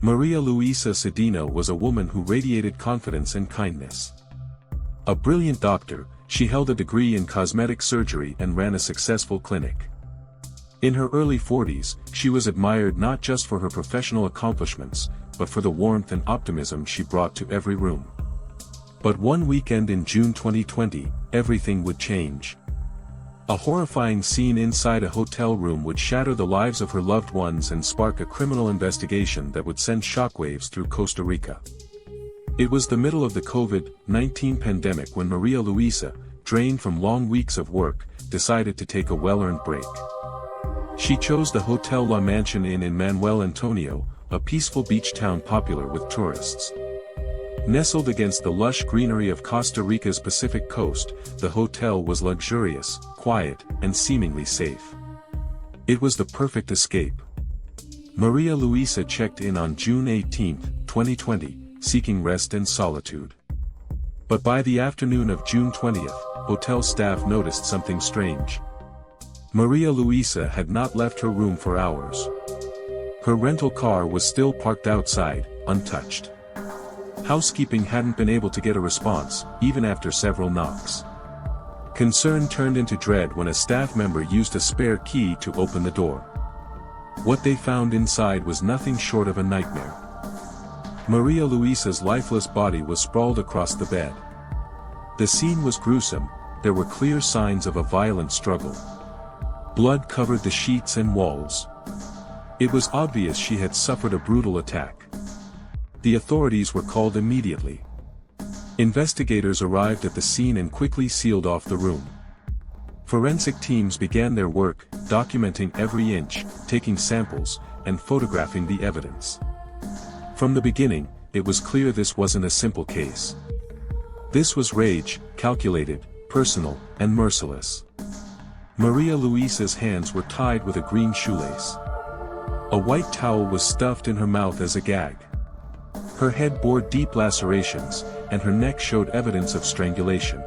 María Luisa Cedeño was a woman who radiated confidence and kindness. A brilliant doctor, she held a degree in cosmetic surgery and ran a successful clinic. In her early 40s, she was admired not just for her professional accomplishments, but for the warmth and optimism she brought to every room. But one weekend in June 2020, everything would change. A horrifying scene inside a hotel room would shatter the lives of her loved ones and spark a criminal investigation that would send shockwaves through Costa Rica. It was the middle of the COVID-19 pandemic when María Luisa, drained from long weeks of work, decided to take a well-earned break. She chose the Hotel La Mansion Inn in Manuel Antonio, a peaceful beach town popular with tourists. Nestled against the lush greenery of Costa Rica's Pacific coast, the hotel was luxurious, quiet, and seemingly safe. It was the perfect escape. María Luisa checked in on June 18, 2020, seeking rest and solitude. But by the afternoon of June 20, hotel staff noticed something strange. María Luisa had not left her room for hours. Her rental car was still parked outside, untouched. Housekeeping hadn't been able to get a response, even after several knocks. Concern turned into dread when a staff member used a spare key to open the door. What they found inside was nothing short of a nightmare. María Luisa's lifeless body was sprawled across the bed. The scene was gruesome, there were clear signs of a violent struggle. Blood covered the sheets and walls. It was obvious she had suffered a brutal attack. The authorities were called immediately. Investigators arrived at the scene and quickly sealed off the room. Forensic teams began their work, documenting every inch, taking samples, and photographing the evidence. From the beginning, it was clear this wasn't a simple case. This was rage, calculated, personal, and merciless. María Luisa's hands were tied with a green shoelace. A white towel was stuffed in her mouth as a gag. Her head bore deep lacerations, and her neck showed evidence of strangulation.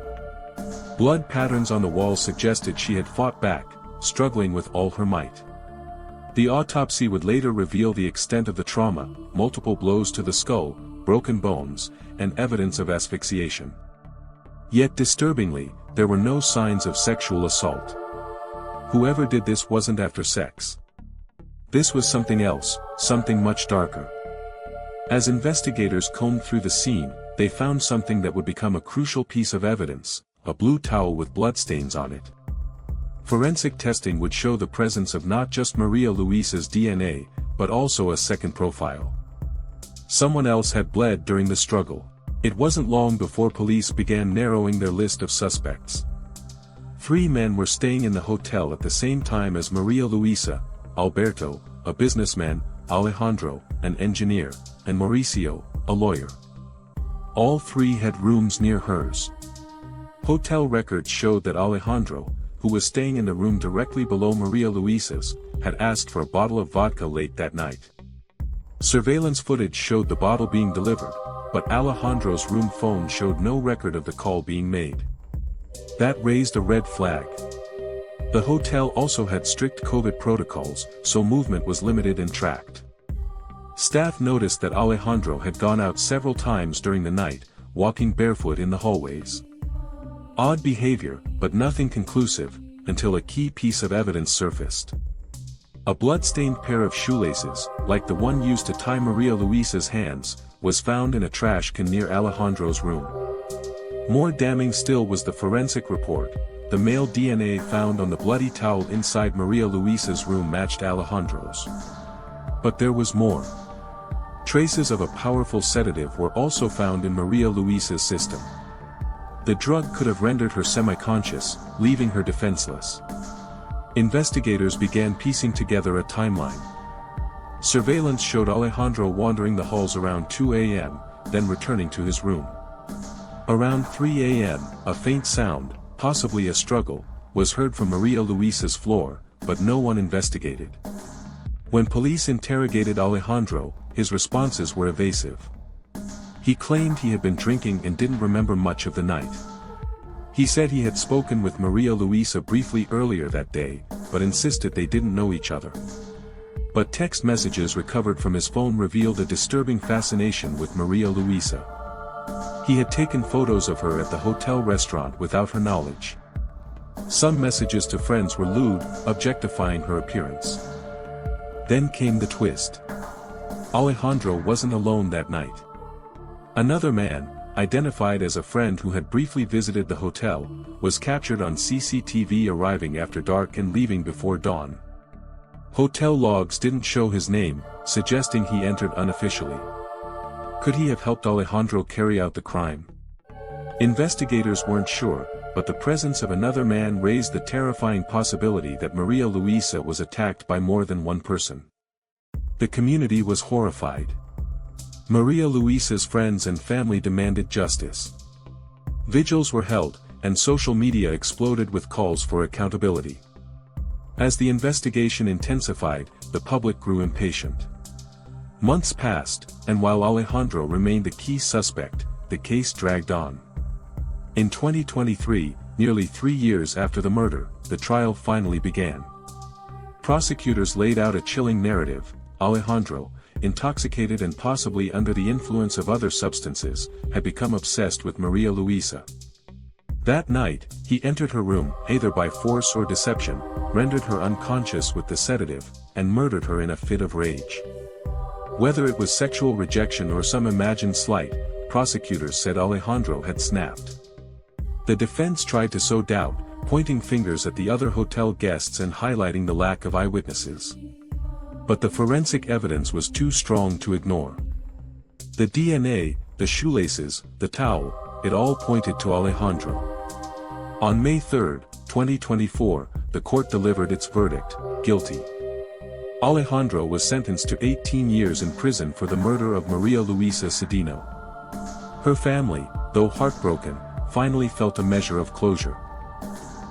Blood patterns on the wall suggested she had fought back, struggling with all her might. The autopsy would later reveal the extent of the trauma, multiple blows to the skull, broken bones, and evidence of asphyxiation. Yet disturbingly, there were no signs of sexual assault. Whoever did this wasn't after sex. This was something else, something much darker. As investigators combed through the scene, they found something that would become a crucial piece of evidence, a blue towel with bloodstains on it. Forensic testing would show the presence of not just María Luisa's DNA, but also a second profile. Someone else had bled during the struggle. It wasn't long before police began narrowing their list of suspects. 3 men were staying in the hotel at the same time as María Luisa: Alberto, a businessman, Alejandro, an engineer, and Mauricio, a lawyer. All 3 had rooms near hers. Hotel records showed that Alejandro, who was staying in the room directly below María Luisa's, had asked for a bottle of vodka late that night. Surveillance footage showed the bottle being delivered, but Alejandro's room phone showed no record of the call being made. That raised a red flag. The hotel also had strict COVID protocols, so movement was limited and tracked. Staff noticed that Alejandro had gone out several times during the night, walking barefoot in the hallways. Odd behavior, but nothing conclusive, until a key piece of evidence surfaced. A blood-stained pair of shoelaces, like the one used to tie María Luisa's hands, was found in a trash can near Alejandro's room. More damning still was the forensic report. The male DNA found on the bloody towel inside María Luisa's room matched Alejandro's. But there was more. Traces of a powerful sedative were also found in María Luisa's system. The drug could have rendered her semi-conscious, leaving her defenseless. Investigators began piecing together a timeline. Surveillance showed Alejandro wandering the halls around 2 a.m., then returning to his room. Around 3 a.m., a faint sound, possibly a struggle, was heard from María Luisa's floor, but no one investigated. When police interrogated Alejandro, his responses were evasive. He claimed he had been drinking and didn't remember much of the night. He said he had spoken with María Luisa briefly earlier that day, but insisted they didn't know each other. But text messages recovered from his phone revealed a disturbing fascination with María Luisa. He had taken photos of her at the hotel restaurant without her knowledge. Some messages to friends were lewd, objectifying her appearance. Then came the twist. Alejandro wasn't alone that night. Another man, identified as a friend who had briefly visited the hotel, was captured on CCTV arriving after dark and leaving before dawn. Hotel logs didn't show his name, suggesting he entered unofficially. Could he have helped Alejandro carry out the crime? Investigators weren't sure, but the presence of another man raised the terrifying possibility that María Luisa was attacked by more than one person. The community was horrified. María Luisa's friends and family demanded justice. Vigils were held, and social media exploded with calls for accountability. As the investigation intensified, the public grew impatient. Months passed, and while Alejandro remained the key suspect, the case dragged on. In 2023, nearly 3 years after the murder, the trial finally began. Prosecutors laid out a chilling narrative. Alejandro, intoxicated and possibly under the influence of other substances, had become obsessed with María Luisa. That night, he entered her room, either by force or deception, rendered her unconscious with the sedative, and murdered her in a fit of rage. Whether it was sexual rejection or some imagined slight, prosecutors said Alejandro had snapped. The defense tried to sow doubt, pointing fingers at the other hotel guests and highlighting the lack of eyewitnesses. But the forensic evidence was too strong to ignore. The DNA, the shoelaces, the towel, it all pointed to Alejandro. On May 3, 2024, the court delivered its verdict, guilty. Alejandro was sentenced to 18 years in prison for the murder of María Luisa Cedeño. Her family, though heartbroken, finally felt a measure of closure.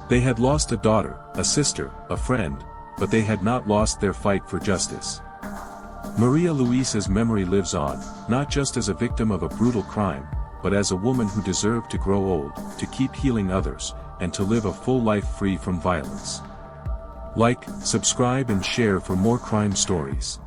They had lost a daughter, a sister, a friend, but they had not lost their fight for justice. María Luisa's memory lives on, not just as a victim of a brutal crime, but as a woman who deserved to grow old, to keep healing others, and to live a full life free from violence. Like, subscribe and share for more crime stories.